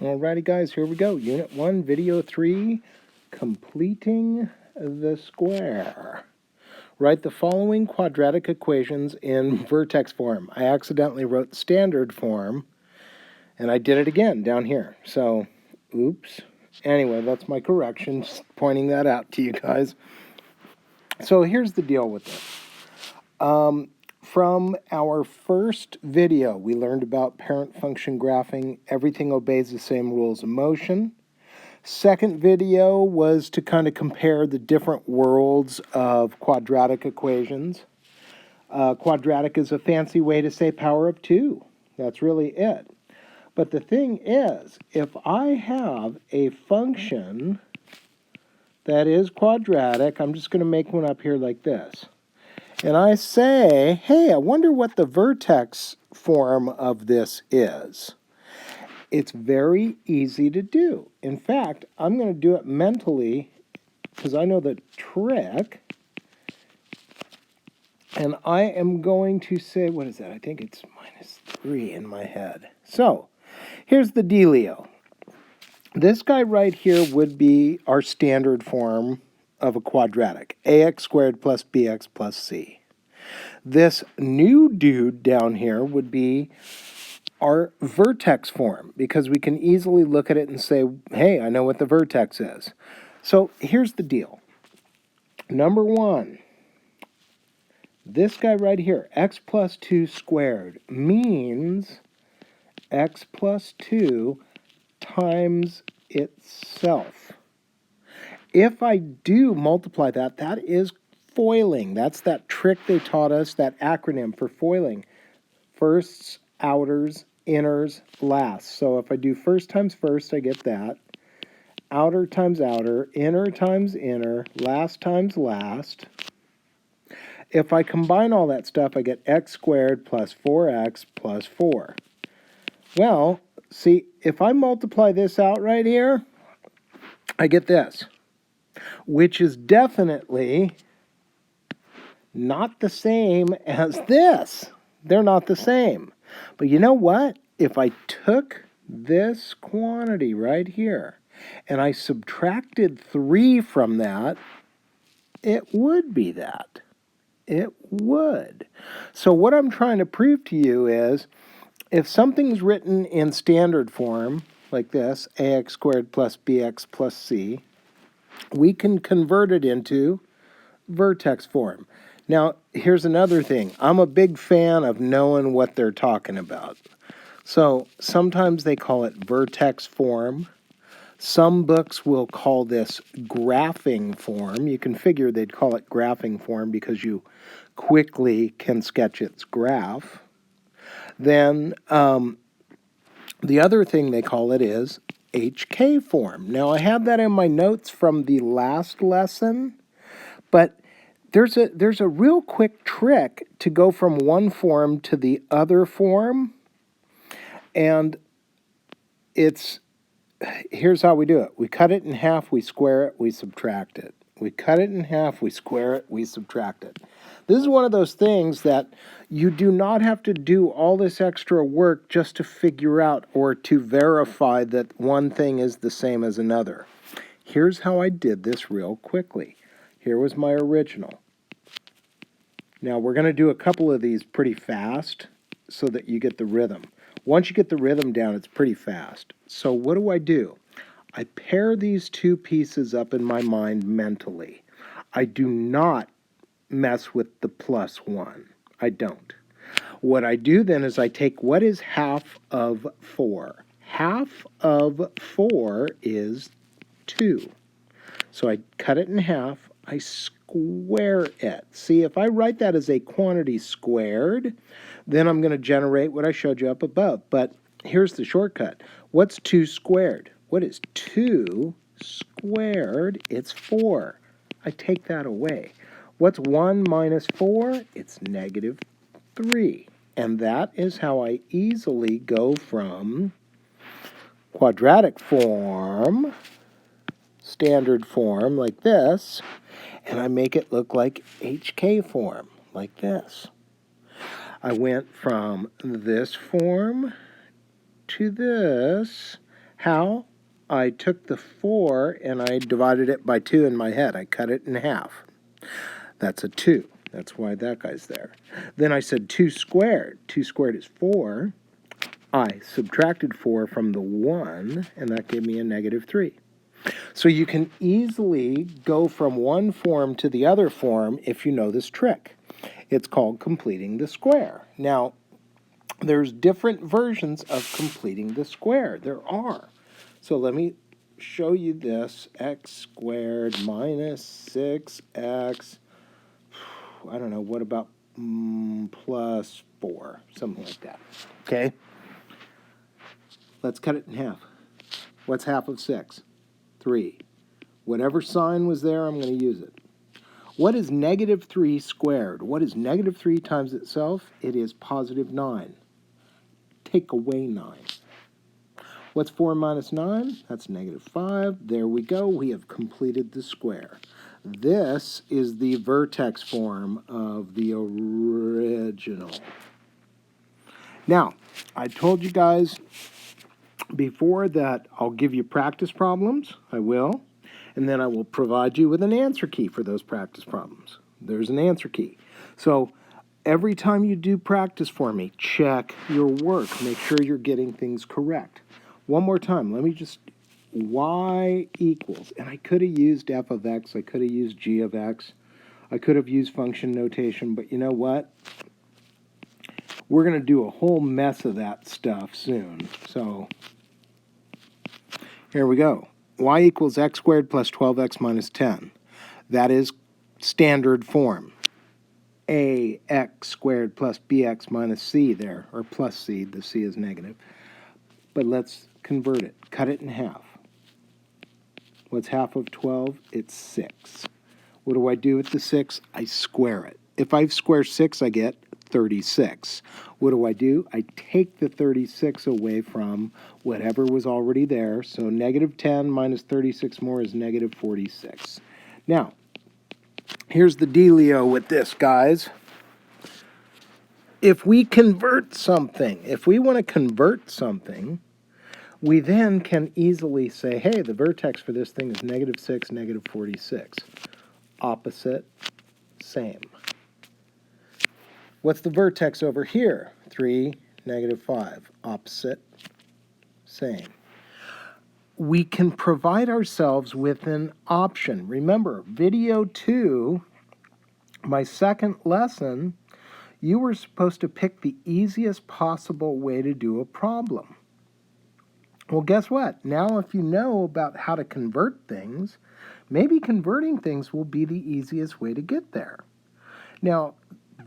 Alrighty guys, here we go. Unit 1, Video 3, completing the square. Write the following quadratic equations in vertex form. I accidentally wrote the standard form, and I did it again down here. So, oops. Anyway, that's my correction, just pointing that out to you guys. So here's the deal with this. From our first video, we learned about parent function graphing. Everything obeys the same rules of motion. Second video was to kind of compare the different worlds of quadratic equations. Quadratic is a fancy way to say power of 2. That's really it. But the thing is, if I have a function that is quadratic, I'm just going to make one up here like this. And I say, hey, I wonder what the vertex form of this is. It's very easy to do. In fact, I'm going to do it mentally because I know the trick. And I am going to say, what is that? I think it's -3 in my head. So, here's the dealio. This guy right here would be our standard form of a quadratic, ax squared plus bx plus c. This new dude down here would be our vertex form, because we can easily look at it and say, hey, I know what the vertex is. So here's the deal. Number one, this guy right here, x plus 2 squared, means x plus 2 times itself. If I do multiply that, that is foiling. That's that trick they taught us, that acronym for foiling. Firsts, outers, inners, lasts. So if I do first times first, I get that. Outer times outer, inner times inner, last times last. If I combine all that stuff, I get x squared plus 4x plus 4. Well, see, if I multiply this out right here, I get this, which is definitely not the same as this. They're not the same. But you know what? If I took this quantity right here and I subtracted 3 from that, it would be that. It would. So what I'm trying to prove to you is, if something's written in standard form, like this, ax squared plus bx plus c, we can convert it into vertex form. Now, here's another thing. I'm a big fan of knowing what they're talking about. So sometimes they call it vertex form. Some books will call this graphing form. You can figure they'd call it graphing form because you quickly can sketch its graph. Then the other thing they call it is HK form. Now, I have that in my notes from the last lesson, but there's a real quick trick to go from one form to the other form, and here's how we do it. We cut it in half, we square it, we subtract it. We cut it in half, we square it, we subtract it. This is one of those things that you do not have to do all this extra work just to figure out or to verify that one thing is the same as another. Here's how I did this real quickly. Here was my original. Now we're going to do a couple of these pretty fast so that you get the rhythm. Once you get the rhythm down, it's pretty fast. So what do? I pair these two pieces up in my mind mentally. I do not mess with the +1. I don't. What I do then is I take what is half of 4. Half of 4 is 2. So I cut it in half, I square it. See, if I write that as a quantity squared, then I'm going to generate what I showed you up above. But here's the shortcut. What's 2 squared? What is 2 squared? It's 4. I take that away. What's 1 minus 4? It's -3. And that is how I easily go from quadratic form, standard form like this, and I make it look like HK form like this. I went from this form to this. How? I took the 4 and I divided it by 2 in my head. I cut it in half. That's a 2. That's why that guy's there. Then I said 2 squared. 2 squared is 4. I subtracted 4 from the 1, and that gave me a negative 3. So you can easily go from one form to the other form if you know this trick. It's called completing the square. Now, there's different versions of completing the square. There are. So let me show you this. X squared minus 6x, I don't know, what about plus 4? Something like that. Okay? Let's cut it in half. What's half of 6? 3. Whatever sign was there, I'm going to use it. What is negative 3 squared? What is negative 3 times itself? It is positive 9. Take away 9. What's 4 minus 9? That's negative 5. There we go. We have completed the square. This is the vertex form of the original. Now, I told you guys before that I'll give you practice problems. I will. And then I will provide you with an answer key for those practice problems. There's an answer key. So every time you do practice for me, check your work. Make sure you're getting things correct. One more time, let me just, y equals, and I could have used f of x, I could have used g of x, I could have used function notation, but you know what? We're going to do a whole mess of that stuff soon. So here we go. Y equals x squared plus 12x minus 10. That is standard form. Ax squared plus bx minus c there, or plus c, the c is negative. But let's convert it. Cut it in half. What's half of 12? It's 6. What do I do with the 6? I square it. If I square 6, I get 36. What do? I take the 36 away from whatever was already there. So negative 10 minus 36 more is negative 46. Now, here's the dealio with this, guys. If we convert something, if we want to convert something, we then can easily say, hey, the vertex for this thing is negative 6, negative 46. Opposite, same. What's the vertex over here? 3, negative 5. Opposite, same. We can provide ourselves with an option. Remember, video 2, my second lesson, you were supposed to pick the easiest possible way to do a problem. Well, guess what? Now if you know about how to convert things, maybe converting things will be the easiest way to get there. Now,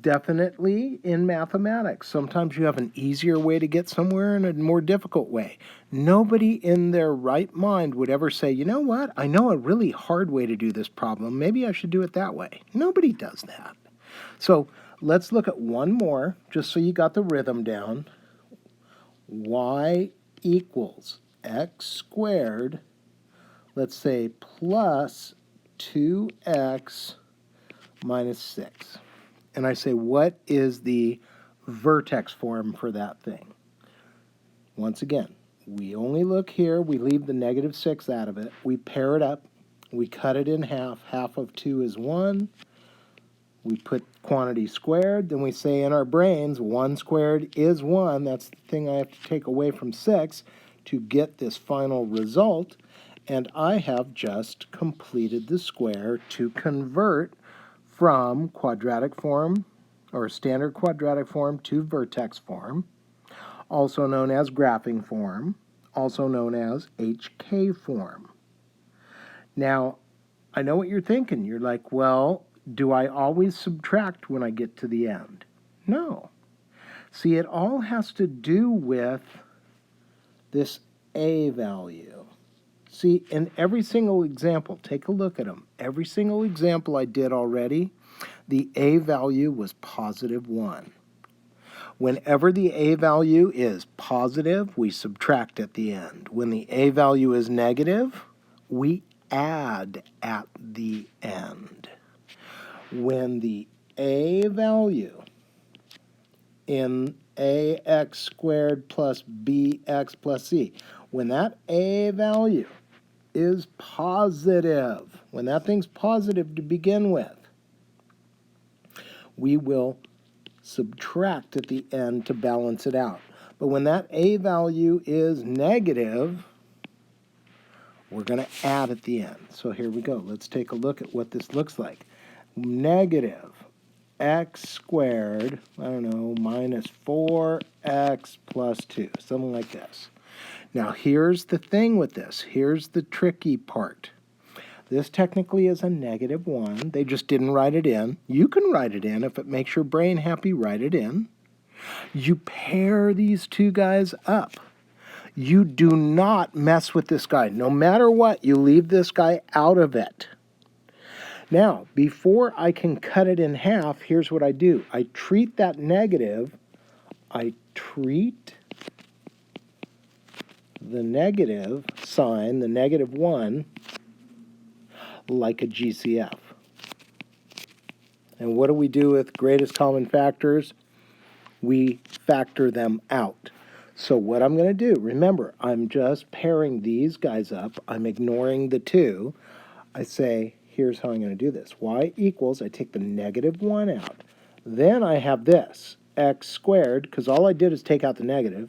definitely in mathematics, sometimes you have an easier way to get somewhere and a more difficult way. Nobody in their right mind would ever say, you know what? I know a really hard way to do this problem. Maybe I should do it that way. Nobody does that. So let's look at one more, just so you got the rhythm down. Y equals x squared, let's say plus 2x minus 6. And I say, what is the vertex form for that thing? Once again, we only look here, we leave the negative 6 out of it, we pair it up, we cut it in half, half of 2 is 1, we put quantity squared, then we say in our brains 1 squared is 1, that's the thing I have to take away from 6 to get this final result, and I have just completed the square to convert from quadratic form, or standard quadratic form, to vertex form, also known as graphing form, also known as HK form. Now, I know what you're thinking. You're like, well, do I always subtract when I get to the end? No. See, it all has to do with this A value. See, in every single example, take a look at them. Every single example I did already, the A value was positive 1. Whenever the A value is positive, we subtract at the end. When the A value is negative, we add at the end. When the A value in ax squared plus bx plus c, When that a value is positive, when that thing's positive to begin with, we will subtract at the end to balance it out. But when that a value is negative, we're going to add at the end. So here we go. Let's take a look at what this looks like. Negative x squared, I don't know, minus 4x plus 2, something like this. Now here's the thing with this. Here's the tricky part. This technically is a negative 1. They just didn't write it in. You can write it in. If it makes your brain happy, write it in. You pair these two guys up. You do not mess with this guy. No matter what, you leave this guy out of it. Now, before I can cut it in half, here's what I do. I treat that negative, I treat the negative sign, the negative 1, like a GCF. And what do we do with greatest common factors? We factor them out. So what I'm going to do, remember, I'm just pairing these guys up. I'm ignoring the 2. I say, here's how I'm going to do this. Y equals, I take the negative 1 out. Then I have this, x squared, because all I did is take out the negative,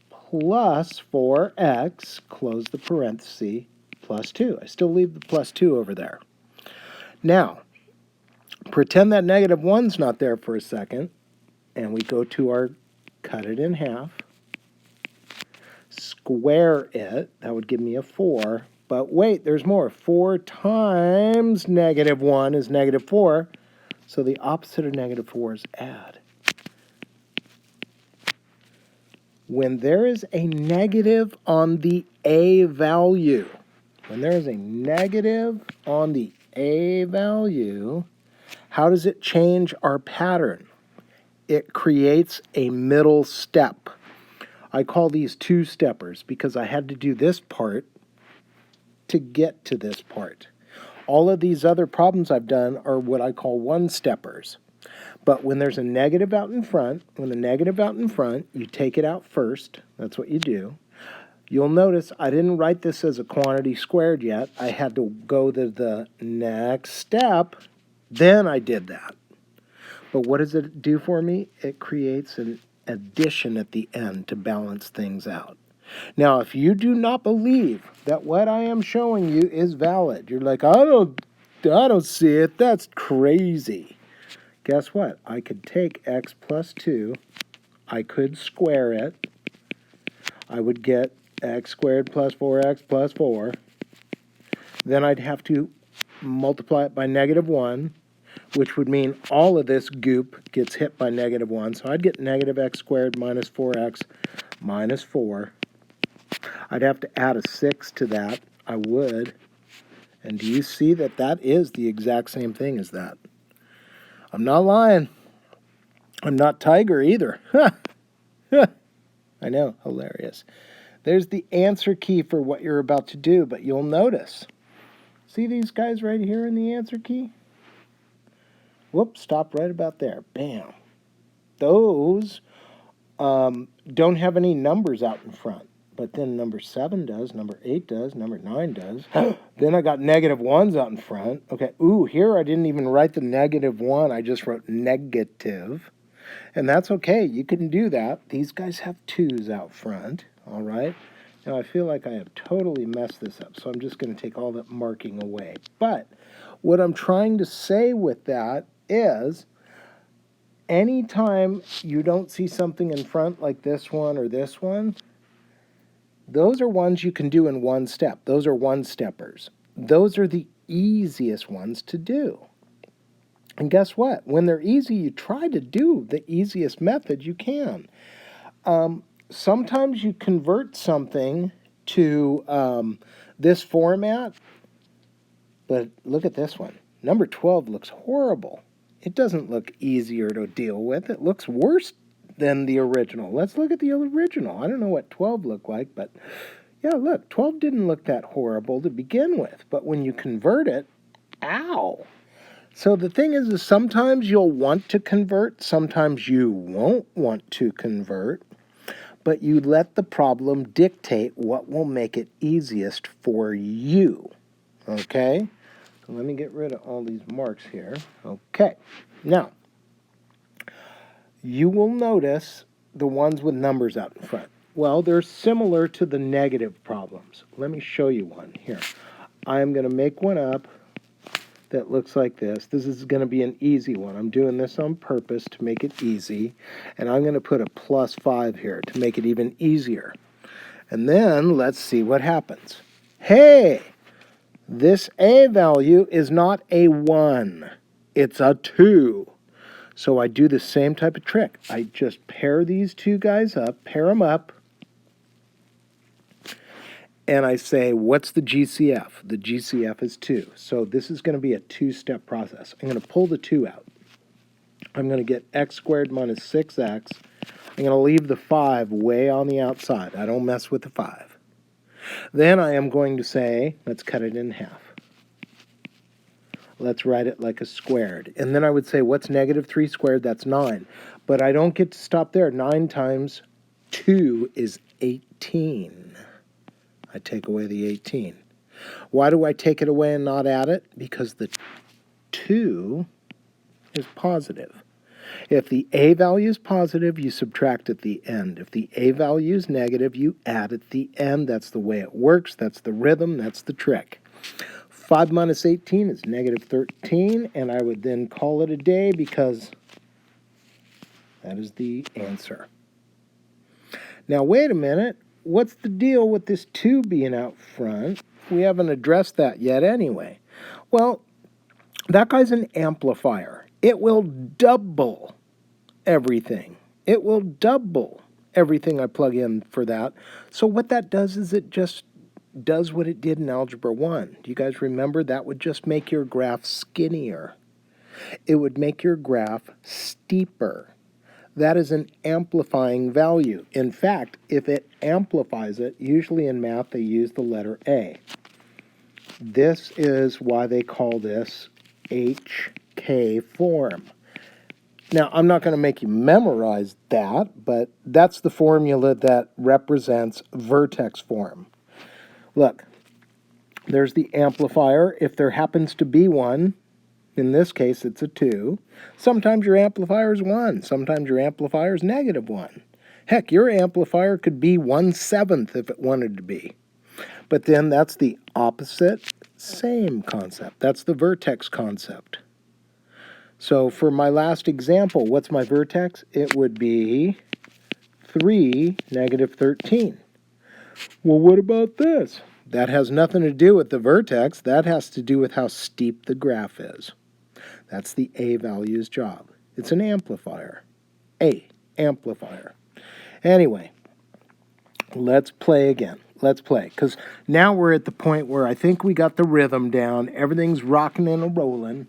plus 4x, close the parenthesis, plus 2. I still leave the plus 2 over there. Now, pretend that negative 1's not there for a second, and we go to our cut it in half, square it, that would give me a 4, but wait, there's more. 4 times negative 1 is negative 4, so the opposite of negative 4 is add. When there is a negative on the a value, when there is a negative on the a value, how does it change our pattern? It creates a middle step. I call these two-steppers because I had to do this part to get to this part. All of these other problems I've done are what I call one-steppers. But when there's a negative out in front, you take it out first. That's what you do. You'll notice I didn't write this as a quantity squared yet. I had to go to the next step. Then I did that. But what does it do for me? It creates an addition at the end to balance things out. Now, if you do not believe that what I am showing you is valid, you're like, I don't see it. That's crazy. Guess what? I could take x plus 2. I could square it. I would get x squared plus 4x plus 4. Then I'd have to multiply it by negative 1, which would mean all of this goop gets hit by negative 1. So I'd get negative x squared minus 4x minus 4. I'd have to add a 6 to that. I would. And do you see that that is the exact same thing as that? I'm not lying. I'm not Tiger either. I know, hilarious. There's the answer key for what you're about to do, but you'll notice. See these guys right here in the answer key? Whoops, stop right about there. Bam. Those don't have any numbers out in front. But then number 7 does, number 8 does, number 9 does. Then I got negative 1s out in front. Okay, ooh, here I didn't even write the negative 1. I just wrote negative. And that's okay. You can do that. These guys have 2s out front, all right? Now, I feel like I have totally messed this up, so I'm just going to take all that marking away. But what I'm trying to say with that is anytime you don't see something in front like this one or this one, those are ones you can do in one step. Those are one-steppers. Those are the easiest ones to do. And guess what? When they're easy, you try to do the easiest method you can. Sometimes you convert something to this format, but look at this one. Number 12 looks horrible. It doesn't look easier to deal with. It looks worse than the original. Let's look at the original. I don't know what 12 looked like, but yeah, look, 12 didn't look that horrible to begin with. But when you convert it, ow. So the thing is sometimes you'll want to convert, sometimes you won't want to convert. but you let the problem dictate what will make it easiest for you. Okay? So let me get rid of all these marks here. Okay. Now, you will notice the ones with numbers out in front. Well, they're similar to the negative problems. Let me show you one here. I'm going to make one up that looks like this. This is going to be an easy one. I'm doing this on purpose to make it easy. And I'm going to put a +5 here to make it even easier. And then let's see what happens. Hey, this A value is not a 1. It's a 2. So I do the same type of trick. I just pair these two guys up, pair them up, and I say, what's the GCF? The GCF is 2. So this is going to be a two-step process. I'm going to pull the 2 out. I'm going to get x squared minus 6x. I'm going to leave the 5 way on the outside. I don't mess with the 5. Then I am going to say, let's cut it in half. Let's write it like a squared. And then I would say, what's negative 3 squared? That's 9. But I don't get to stop there. 9 times 2 is 18. I take away the 18. Why do I take it away and not add it? Because the 2 is positive. If the A value is positive, you subtract at the end. If the A value is negative, you add at the end. That's the way it works. That's the rhythm. That's the trick. 5 minus 18 is negative 13, and I would then call it a day because that is the answer. Now, wait a minute. What's the deal with this 2 being out front? We haven't addressed that yet anyway. Well, that guy's an amplifier. It will double everything. It will double everything I plug in for that. So what that does is it just does what it did in Algebra 1. Do you guys remember? That would just make your graph skinnier. It would make your graph steeper. That is an amplifying value. In fact, if it amplifies it, usually in math they use the letter A. This is why they call this HK form. Now, I'm not going to make you memorize that, but that's the formula that represents vertex form. Look, there's the amplifier. If there happens to be one, in this case it's a 2. Sometimes your amplifier is 1. Sometimes your amplifier is -1. Heck, your amplifier could be 1/7 if it wanted to be. But then that's the opposite, same concept. That's the vertex concept. So for my last example, what's my vertex? It would be 3, -13. Well, what about this? That has nothing to do with the vertex. That has to do with how steep the graph is. That's the A value's job. It's an amplifier. A, amplifier. Anyway, let's play again. Let's play. Because now we're at the point where I think we got the rhythm down. Everything's rocking and rolling.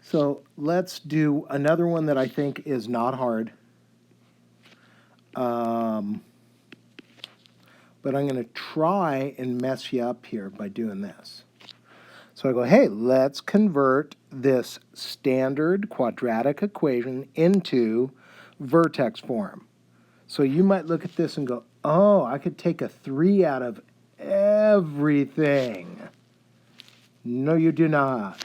So let's do another one that I think is not hard. But I'm going to try and mess you up here by doing this. So I go, hey, let's convert this standard quadratic equation into vertex form. So you might look at this and go, oh, I could take a 3 out of everything. No, you do not.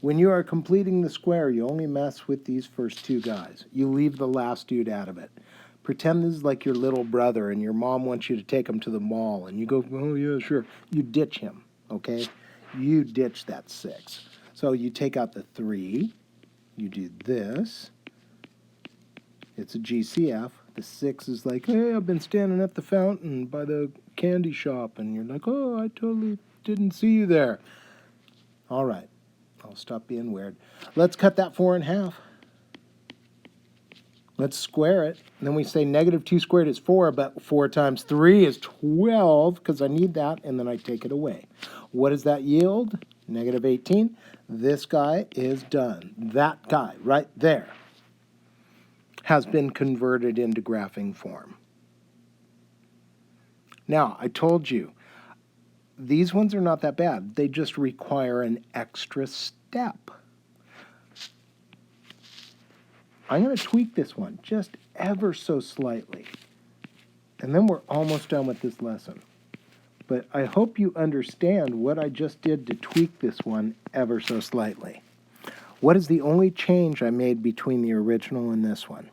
When you are completing the square, you only mess with these first 2 guys. You leave the last dude out of it. Pretend this is like your little brother and your mom wants you to take him to the mall and you go, oh, yeah, sure. You ditch him, okay? You ditch that 6. So you take out the 3. You do this. It's a GCF. The 6 is like, hey, I've been standing at the fountain by the candy shop. And you're like, oh, I totally didn't see you there. All right. I'll stop being weird. Let's cut that 4 in half. Let's square it. And then we say -2 squared is 4, but 4 times 3 is 12, because I need that, and then I take it away. What does that yield? -18. This guy is done. That guy right there has been converted into graphing form. Now, I told you, these ones are not that bad. They just require an extra step. I'm going to tweak this one just ever so slightly. And then we're almost done with this lesson. But I hope you understand what I just did to tweak this one ever so slightly. What is the only change I made between the original and this one?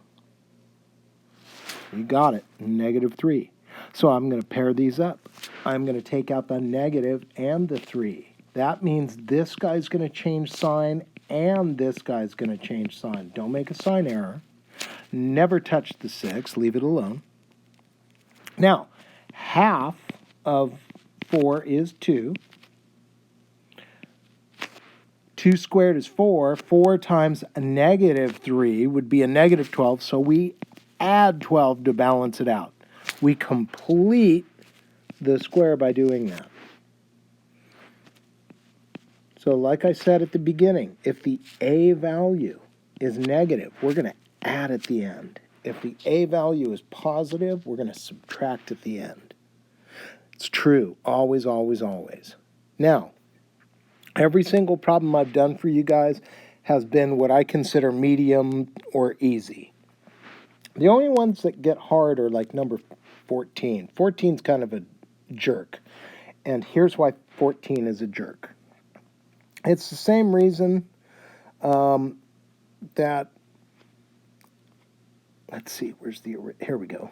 You got it, -3. So I'm going to pair these up. I'm going to take out the negative and the 3. That means this guy's going to change sign and this guy's going to change sign. Don't make a sign error. Never touch the 6. Leave it alone. Now, half of 4 is 2. 2 squared is 4. 4 times a -3 would be a -12, so we add 12 to balance it out. We complete the square by doing that. So like I said at the beginning, if the a value is negative, we're going to add at the end. If the a value is positive, we're going to subtract at the end. It's true, always, always, always. Now, every single problem I've done for you guys has been what I consider medium or easy. The only ones that get hard are like number 14. 14 is kind of a jerk. And here's why 14 is a jerk. It's the same reason that, let's see, here we go.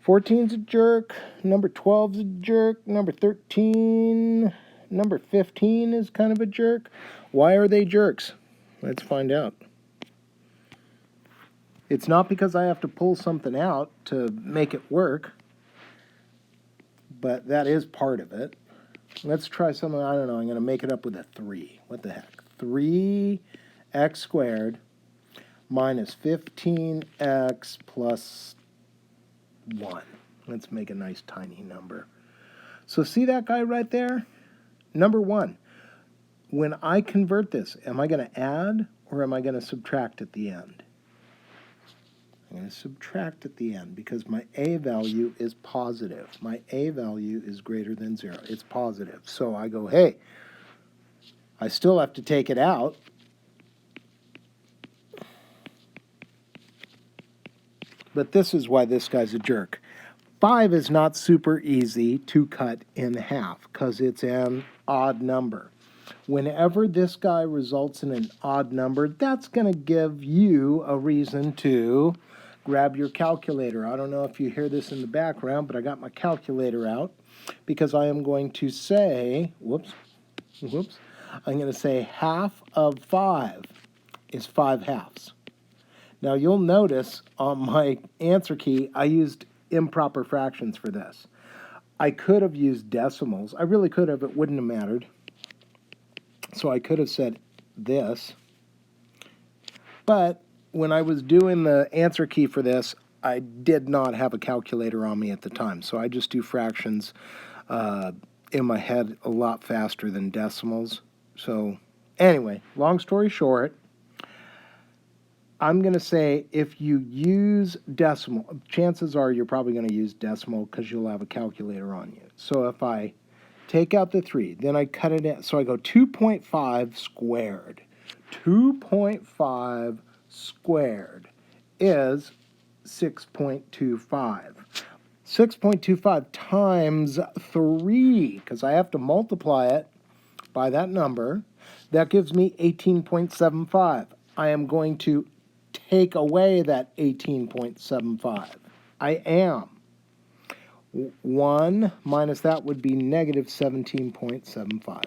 14's a jerk, number 12's a jerk, number 13, number 15 is kind of a jerk. Why are they jerks? Let's find out. It's not because I have to pull something out to make it work, but that is part of it. Let's try something, I don't know, I'm going to make it up with a 3. What the heck? 3x squared minus 15x plus 1. Let's make a nice tiny number. So see that guy right there? Number 1. When I convert this, am I going to add or am I going to subtract at the end? I'm going to subtract at the end because my a value is positive. My a value is greater than 0. It's positive. So I go, hey, I still have to take it out. But this is why this guy's a jerk. 5 is not super easy to cut in half because it's an odd number. Whenever this guy results in an odd number, that's going to give you a reason to grab your calculator. I don't know if you hear this in the background, but I got my calculator out because I am going to say, I'm going to say half of 5 is 5 halves. Now you'll notice on my answer key, I used improper fractions for this. I could have used decimals. I really could have. It wouldn't have mattered. So I could have said this. But when I was doing the answer key for this, I did not have a calculator on me at the time. So I just do fractions in my head a lot faster than decimals. So anyway, long story short, I'm going to say if you use decimal, chances are you're probably going to use decimal because you'll have a calculator on you. So if I take out the 3, then I cut it in. So I go 2.5 squared. 2.5 squared is 6.25. 6.25 times 3, because I have to multiply it by that number. That gives me 18.75. I am going to take away that 18.75. I am. 1 minus that would be negative 17.75.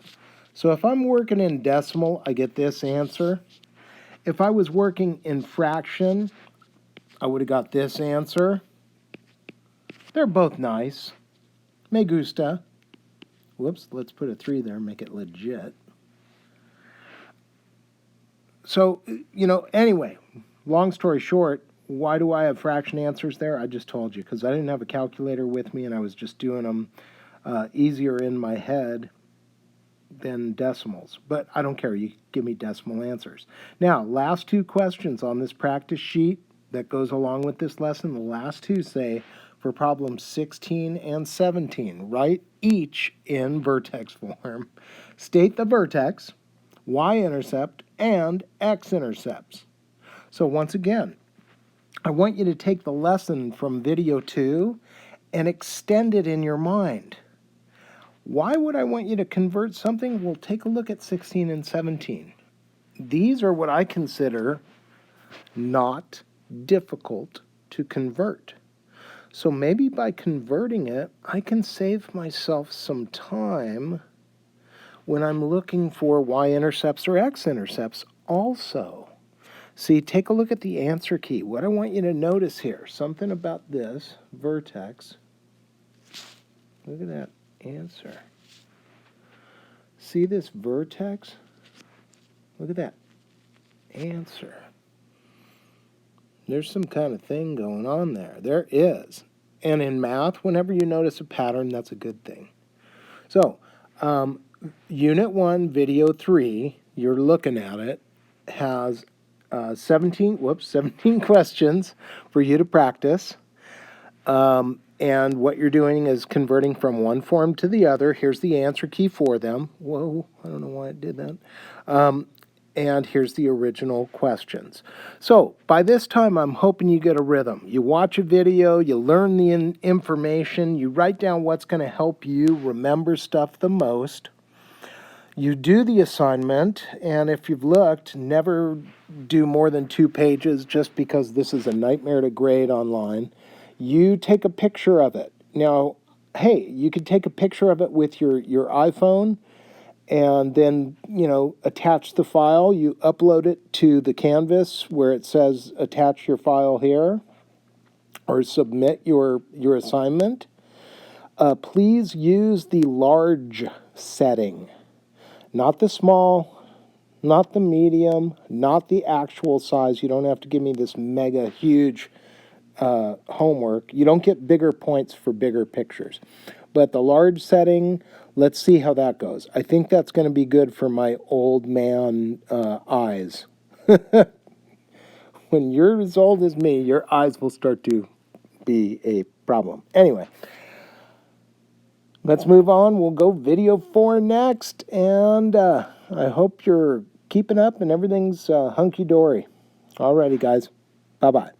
So if I'm working in decimal, I get this answer. If I was working in fraction, I would have got this answer. They're both nice. Me gusta. Whoops, let's put a 3 there, make it legit. So, anyway, long story short, why do I have fraction answers there? I just told you, because I didn't have a calculator with me and I was just doing them easier in my head than decimals. But I don't care. You give me decimal answers. Now, last 2 questions on this practice sheet that goes along with this lesson. The last 2 say, for problems 16 and 17, write each in vertex form. State the vertex, y-intercept, and x-intercepts. So once again, I want you to take the lesson from video 2 and extend it in your mind. Why would I want you to convert something? Well, take a look at 16 and 17. These are what I consider not difficult to convert. So maybe by converting it, I can save myself some time when I'm looking for y-intercepts or x-intercepts also. See, take a look at the answer key. What I want you to notice here, something about this vertex. Look at that answer. See this vertex? Look at that answer. There's some kind of thing going on there. There is. And in math, whenever you notice a pattern, that's a good thing. So, Unit 1, Video 3, you're looking at it, has 17 questions for you to practice. And what you're doing is converting from one form to the other. Here's the answer key for them. Whoa, I don't know why it did that. And here's the original questions. So by this time, I'm hoping you get a rhythm. You watch a video, you learn the information, you write down what's going to help you remember stuff the most. You do the assignment, and if you've looked, never do more than 2 pages just because this is a nightmare to grade online. You take a picture of it. Now, hey, you could take a picture of it with your iPhone and then, attach the file. You upload it to the Canvas where it says attach your file here or submit your assignment. Please use the large setting. Not the small, not the medium, not the actual size. You don't have to give me this mega huge homework. You don't get bigger points for bigger pictures. But the large setting, let's see how that goes. I think that's going to be good for my old man eyes. When you're as old as me, your eyes will start to be a problem. Anyway. Let's move on. We'll go video 4 next, and I hope you're keeping up and everything's hunky-dory. Alrighty, guys. Bye-bye.